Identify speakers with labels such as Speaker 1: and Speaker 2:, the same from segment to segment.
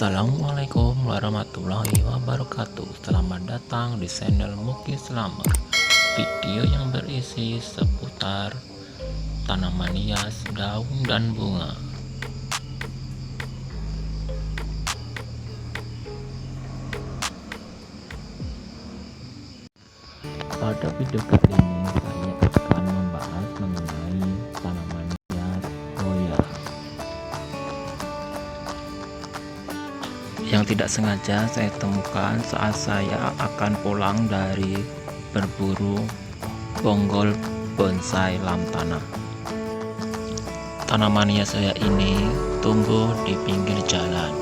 Speaker 1: Assalamualaikum warahmatullahi wabarakatuh. Selamat datang di channel Muki Slamer. Video yang berisi seputar tanaman hias, daun dan bunga. Pada video kali ini saya akan membahas mengenai tanaman hias Hoya yang tidak sengaja saya temukan saat saya akan pulang dari berburu bonggol bonsai lantana. Tanaman hias Hoya ini tumbuh di pinggir jalan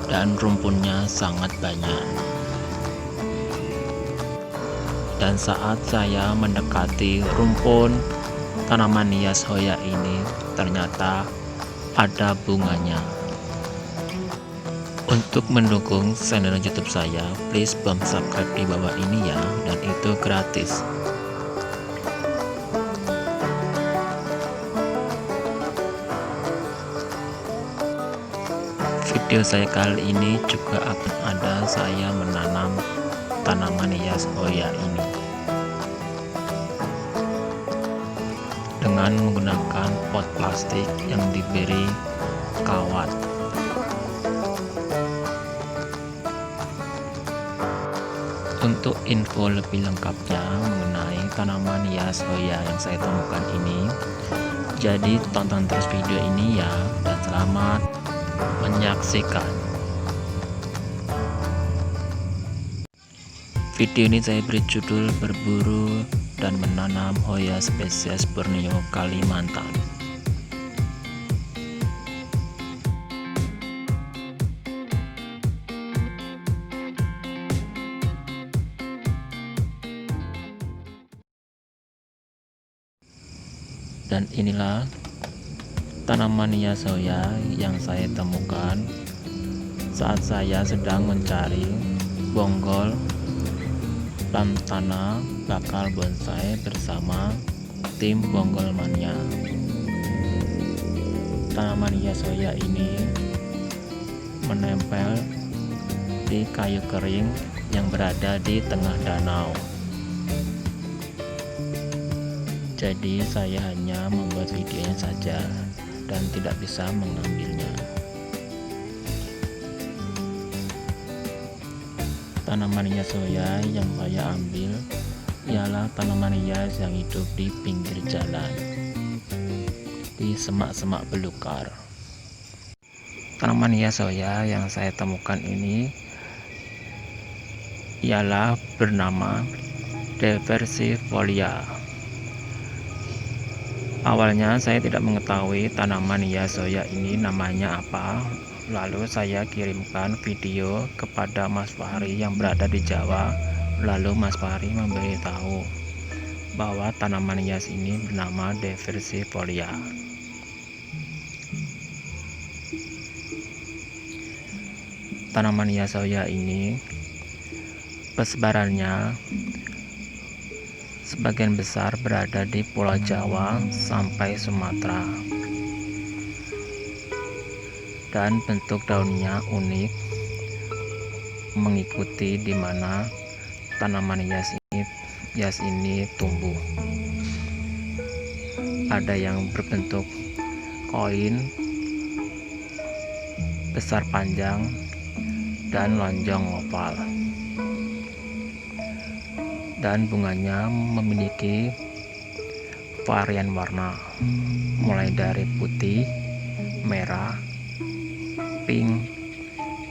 Speaker 1: dan rumputnya sangat banyak. Dan saat saya mendekati rumpun tanaman hias Hoya ini, ternyata ada bunganya. Untuk mendukung channel YouTube saya, please subscribe di bawah ini ya, dan itu gratis. Video saya kali ini juga akan ada saya menanam tanaman hias Hoya ini dengan menggunakan pot plastik yang diberi kawat. Untuk info lebih lengkapnya mengenai tanaman hias Hoya yang saya temukan ini, jadi tonton terus video ini ya, dan selamat menyaksikan. Video ini saya beri judul berburu dan menanam Hoya spesies Borneo, Kalimantan. Dan inilah tanaman hias Hoya yang saya temukan saat saya sedang mencari bonggol lantana bakal bonsai bersama tim Bonggol Mania. Tanaman hias Hoya ini menempel di kayu kering yang berada di tengah danau. Jadi saya hanya membuat videonya saja dan tidak bisa mengambilnya. Tanaman hias Hoya yang saya ambil ialah tanaman hias yang hidup di pinggir jalan, di semak-semak belukar. Tanaman hias Hoya yang saya temukan ini ialah bernama Diversifolia. Awalnya saya tidak mengetahui tanaman hias Hoya ini namanya apa. Lalu saya kirimkan video kepada Mas Fahri yang berada di Jawa. Lalu Mas Fahri memberitahu bahwa tanaman hias ini bernama Diversifolia. Tanaman hias Hoya ini persebarannya sebagian besar berada di Pulau Jawa sampai Sumatera. Dan bentuk daunnya unik, mengikuti di mana tanaman hias ini tumbuh. Ada yang berbentuk koin, besar panjang, dan lonjong oval. Dan bunganya memiliki varian warna, mulai dari putih, merah, pink,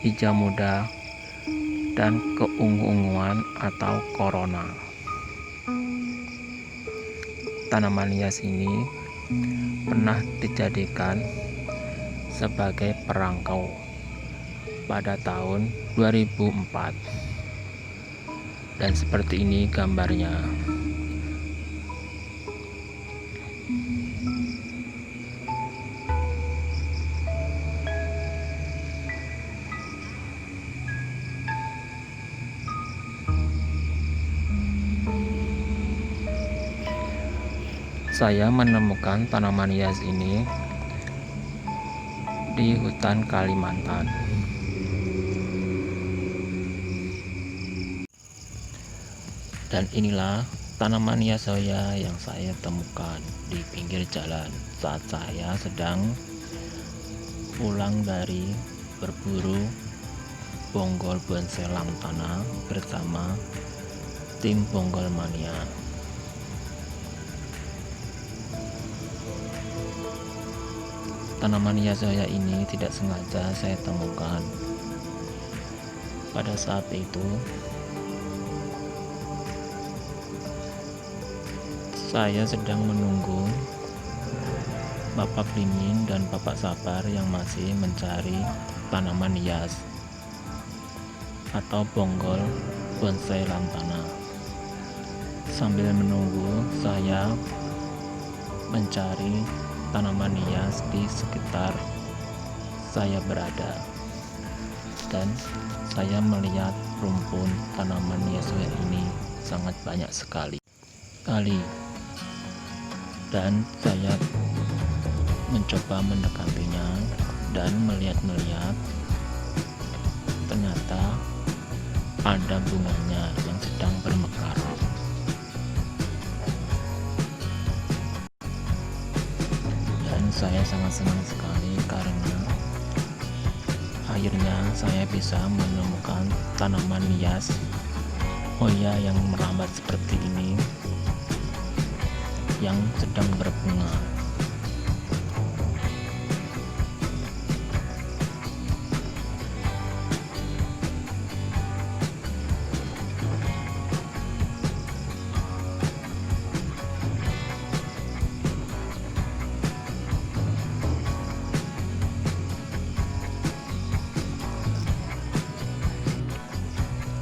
Speaker 1: hijau muda, dan keungu-unguan atau korona. Tanaman hias ini pernah dijadikan sebagai perangkau pada tahun 2004. Dan seperti ini gambarnya. Saya menemukan tanaman hias ini di hutan Kalimantan. Dan inilah tanaman hiasoya yang saya temukan di pinggir jalan saat saya sedang pulang dari berburu bonggol bonsai lantana bersama tim Bonggol Mania. Tanaman hiasoya ini tidak sengaja saya temukan. Pada saat itu saya sedang menunggu Bapak Limin dan Bapak Sabar yang masih mencari tanaman hias atau bonggol bonsai lantana. Sambil menunggu, saya mencari tanaman hias di sekitar saya berada, dan saya melihat rumpun tanaman hiasoya ini sangat banyak sekali. Dan saya mencoba mendekatinya dan melihat-lihat, ternyata ada bunganya yang sedang bermekar. Dan saya sangat senang sekali karena akhirnya saya bisa menemukan tanaman hias Hoya yang merambat seperti ini yang sedang berbunga.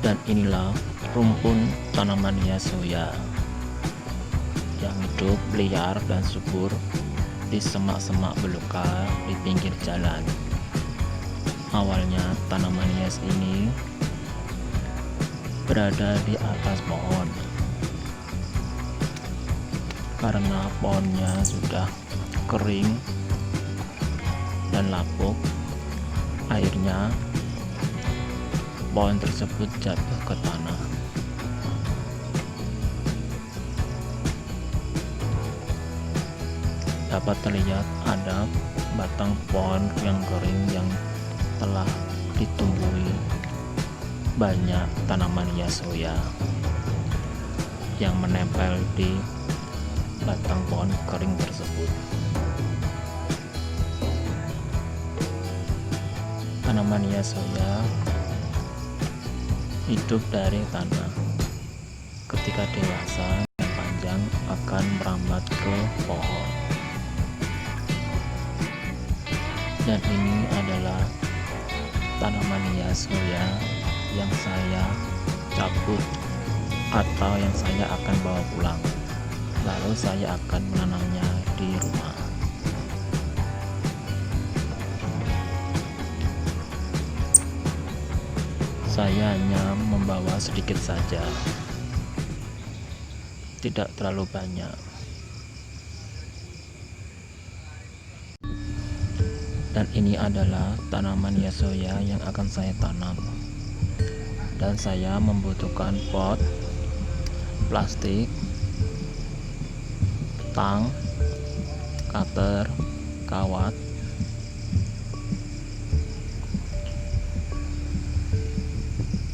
Speaker 1: Dan inilah rumpun tanaman hiasoya yang hidup liar dan subur di semak-semak belukar di pinggir jalan. Awalnya tanaman hias ini berada di atas pohon. Karena pohonnya sudah kering dan lapuk, akhirnya pohon tersebut jatuh ke tanah. Dapat terlihat ada batang pohon yang kering yang telah ditumbuhi banyak tanaman hiasoya yang menempel di batang pohon kering tersebut. Tanaman hiasoya hidup dari tanah. Ketika dewasa dan panjang akan merambat ke pohon. Dan ini adalah tanaman hiasoya yang saya cabut atau yang saya akan bawa pulang. Lalu saya akan menanamnya di rumah. Saya hanya membawa sedikit saja, tidak terlalu banyak. Dan ini adalah tanaman hiasoya yang akan saya tanam. Dan saya membutuhkan pot, plastik, tang, cutter, kawat,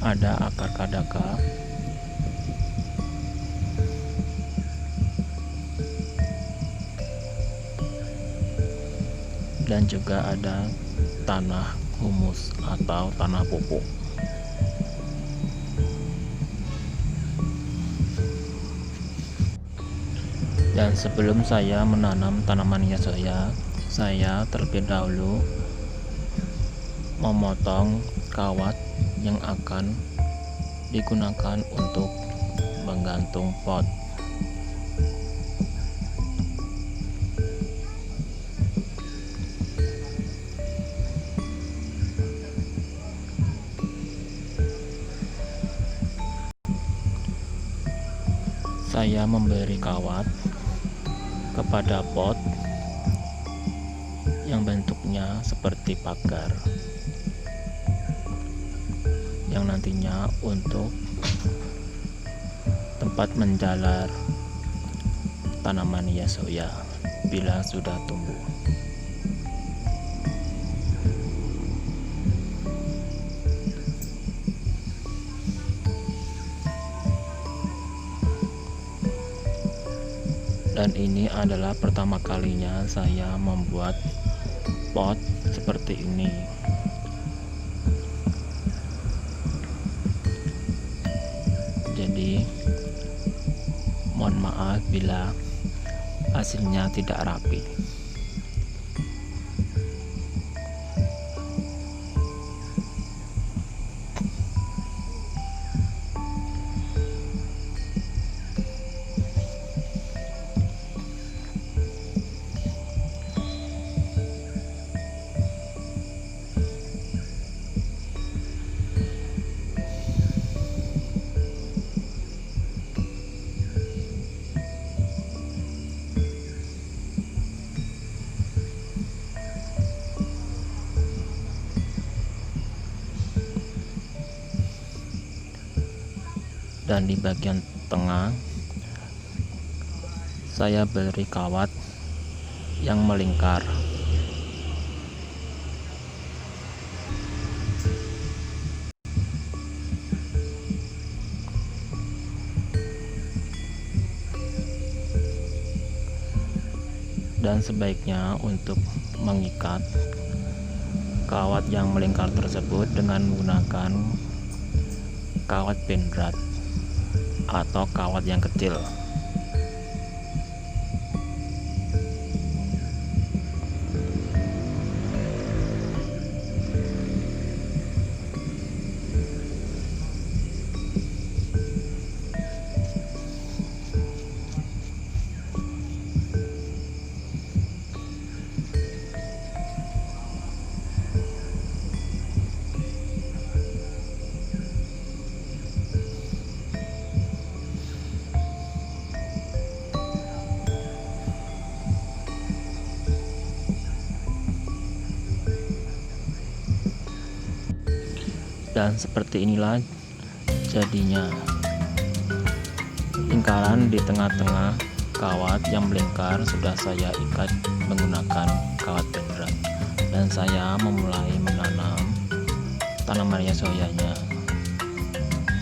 Speaker 1: ada akar kadaka, dan juga ada tanah humus atau tanah pupuk. Dan sebelum saya menanam tanaman hiasoya, saya terlebih dahulu memotong kawat yang akan digunakan untuk menggantung pot. Saya memberi kawat kepada pot yang bentuknya seperti pagar, yang nantinya untuk tempat tempat menjalar tanaman hias soya bila sudah tumbuh. Dan ini adalah pertama kalinya saya membuat pot seperti ini. Jadi mohon maaf bila hasilnya tidak rapi. Dan di bagian tengah saya beri kawat yang melingkar. Dan sebaiknya untuk mengikat kawat yang melingkar tersebut dengan menggunakan kawat penrat atau kawat yang kecil. Dan seperti inilah jadinya lingkaran di tengah-tengah kawat yang melingkar sudah saya ikat menggunakan kawat penrat, dan saya memulai menanam tanaman hias soyanya.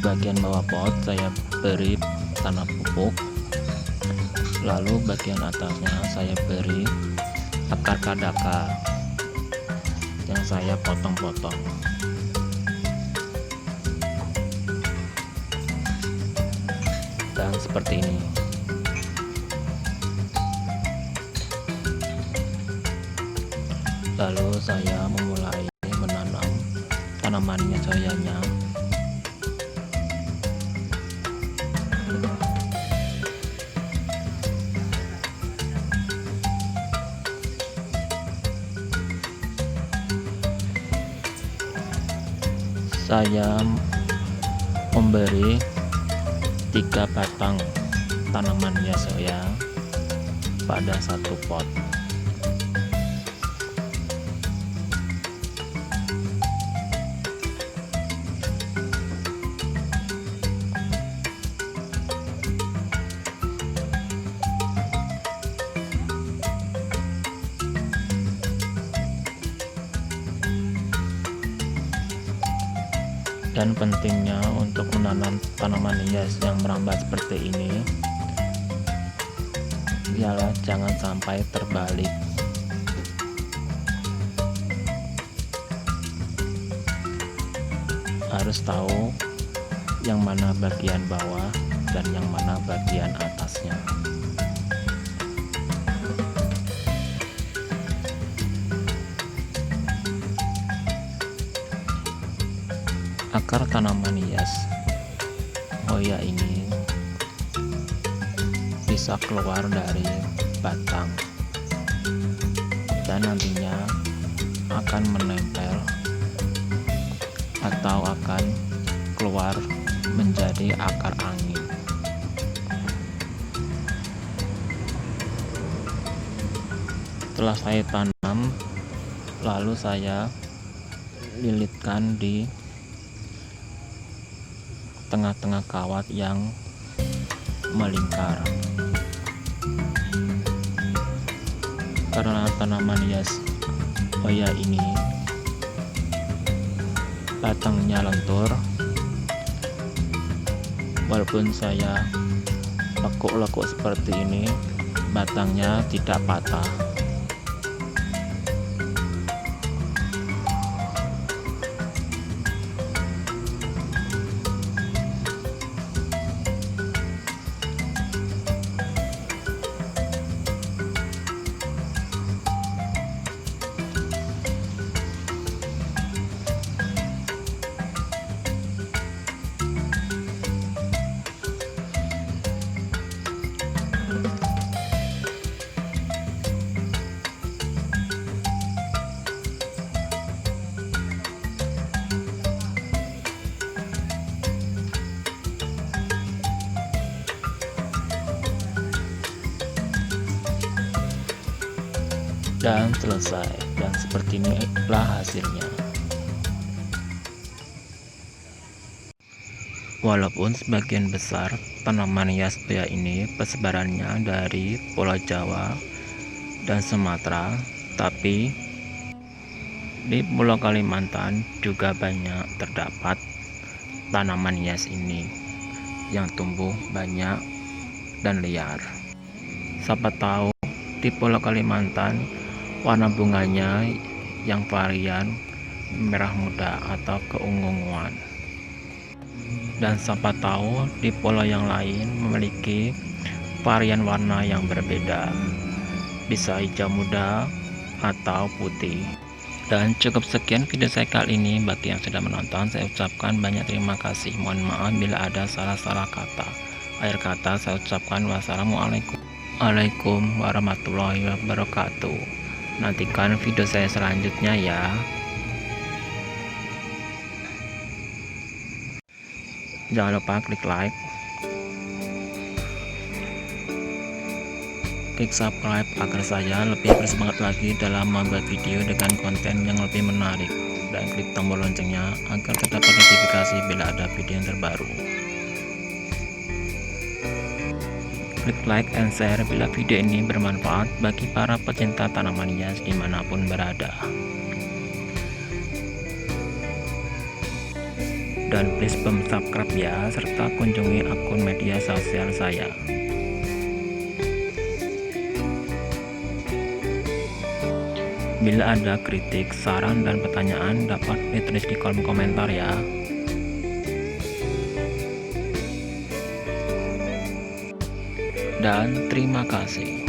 Speaker 1: Bagian bawah pot saya beri tanah pupuk, lalu bagian atasnya saya beri akar kadaka yang saya potong-potong. Dan seperti ini. Lalu saya memulai menanam tanaman hias soyanya. Saya memberi 3 batang tanaman hias soya pada satu pot. Dan pentingnya untuk menanam tanaman hias yang merambat seperti ini ialah jangan sampai terbalik. Harus tahu yang mana bagian bawah dan yang mana bagian atasnya. Akar tanaman hias soya ini bisa keluar dari batang dan nantinya akan menempel atau akan keluar menjadi akar angin. Setelah saya tanam, lalu saya lilitkan di tengah-tengah kawat yang melingkar. Karena tanaman hias Oya ini batangnya lentur, walaupun saya lekuk-lekuk seperti ini, batangnya tidak patah. Dan selesai, dan seperti inilah hasilnya. Walaupun sebagian besar tanaman hias Oya ini persebarannya dari Pulau Jawa dan Sumatera, tapi di Pulau Kalimantan juga banyak terdapat tanaman hias ini yang tumbuh banyak dan liar. Siapa tahu di Pulau Kalimantan warna bunganya yang varian merah muda atau keunguan, dan siapa tahu di pulau yang lain memiliki varian warna yang berbeda, bisa hijau muda atau putih. Dan cukup sekian video saya kali ini. Bagi yang sudah menonton, saya ucapkan banyak terima kasih. Mohon maaf bila ada salah-salah kata. Akhir kata saya ucapkan wassalamualaikum warahmatullahi wabarakatuh. Nantikan video saya selanjutnya ya. Jangan lupa klik like, klik subscribe agar saya lebih bersemangat lagi dalam membuat video dengan konten yang lebih menarik, dan klik tombol loncengnya agar terdapat notifikasi bila ada video yang terbaru. Klik like and share bila video ini bermanfaat bagi para pecinta tanaman hias dimanapun berada. Dan please subscribe ya, serta kunjungi akun media sosial saya. Bila ada kritik, saran, dan pertanyaan dapat ditulis di kolom komentar ya. Dan terima kasih.